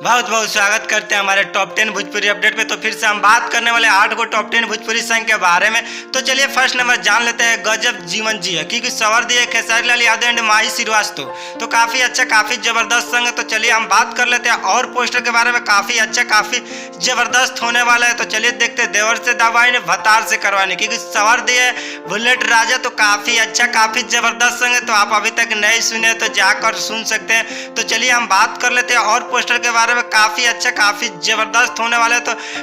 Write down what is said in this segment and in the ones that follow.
बहुत बहुत स्वागत करते हैं हमारे टॉप 10 भोजपुरी अपडेट पे। तो फिर से हम बात करने वाले 8 गो टॉप 10 भोजपुरी सॉन्ग के बारे में। तो चलिए फर्स्ट नंबर जान लेते हैं गजब जीवन जिया, क्योंकि सवर दिए खेसारी लाल यादव एंड माही श्रीवास्तव। तो काफ़ी अच्छा काफ़ी ज़बरदस्त सॉन्ग है। तो चलिए हम बात कर लेते हैं और पोस्टर के बारे में। काफ़ी अच्छा काफ़ी ज़बरदस्त होने वाला है। तो चलिए देखते हैं देवर से दबाने भतार से करवाने, क्योंकि सवर दिए बुलेट राजा। तो काफ़ी अच्छा काफ़ी ज़बरदस्त सॉन्ग है। तो आप अभी तक नहीं सुने तो जाकर सुन सकते हैं। तो चलिए हम बात कर लेते हैं और पोस्टर के बारे में। काफी अच्छा काफी जबरदस्त होने वाला है।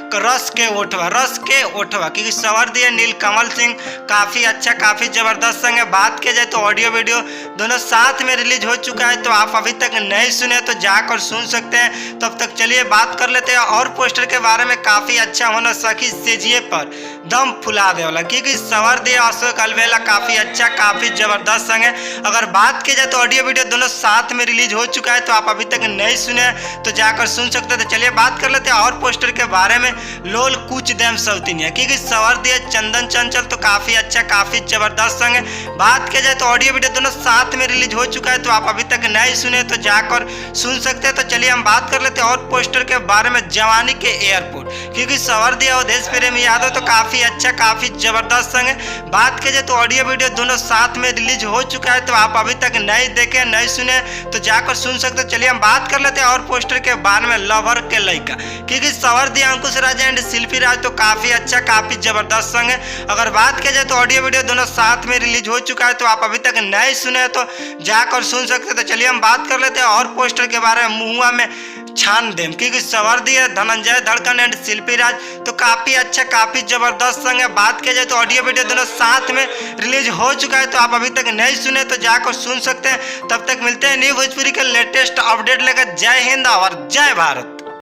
तो रस के ओठवा क्योंकि सवर दिए नीलकमल सिंह। काफी अच्छा काफी जबरदस्त संग है। बात किया जाए तो ऑडियो वीडियो दोनों साथ में रिलीज हो चुका है। तो आप अभी तक नहीं सुने तो जाकर सुन सकते हैं। तब तक चलिए बात कर लेते हैं और पोस्टर के बारे में। काफी अच्छा होना सखी सेजिए पर दम फुला दे वाला, क्योंकि सवर दिए अशोक अलवेला। काफी अच्छा काफी जबरदस्त संग है। अगर बात की जाए तो ऑडियो वीडियो दोनों साथ में रिलीज हो चुका है। तो आप अभी तक नहीं सुने तो जाकर सुन सकते हैं। तो चलिए बात कर लेते हैं और पोस्टर के बारे में। लोल कुछ देम सौतीनिया, क्योंकि सवर दिए चंदन चंचल। तो काफी अच्छा काफी जबरदस्त संग है। बात किया जाए तो ऑडियो वीडियो दोनों साथ में रिलीज हो चुका है। तो आप अभी तक नहीं सुने तो जाकर सुन सकते हैं। तो चलिए हम बात कर लेते हैं और पोस्टर के बारे में। जवानी के एयरपोर्ट, क्योंकि सवर दिया अवधेश प्रेम यादव। तो काफी अच्छा काफी जबरदस्त संग है। बात किया जाए तो ऑडियो वीडियो दोनों साथ में रिलीज हो चुका है। तो आप अभी तक नहीं देखे नहीं सुने तो जाकर सुन सकते हैं। चलिए हम बात कर लेते हैं और पोस्टर के बारे में। लवर के लड़का, क्योंकि सवर दिया अंकुश राजा एंड शिल्पी राज। तो काफी अच्छा काफी जबरदस्त संग है। अगर बात किया जाए तो ऑडियो वीडियो दोनों साथ में रिलीज हो चुका है। तो आप अभी तक नहीं सुने तो जाकर सुन सकते हैं। तो चलिए हम बात कर लेते हैं और पोस्टर के बारे में। मुहुआ में छान देम, क्योंकि सवर दिया धनंजय धड़कन एंड शिल्पी राज। तो काफी अच्छा काफी जबरदस्त संग है। बात किया जाए तो ऑडियो वीडियो दोनों साथ में रिलीज हो चुका है। तो आप अभी तक नहीं सुने तो जाकर सुन सकते हैं। तब तक मिलते हैं न्यू भोजपुरी के लेटेस्ट अपडेट लेकर। जय हिंद और जय भारत।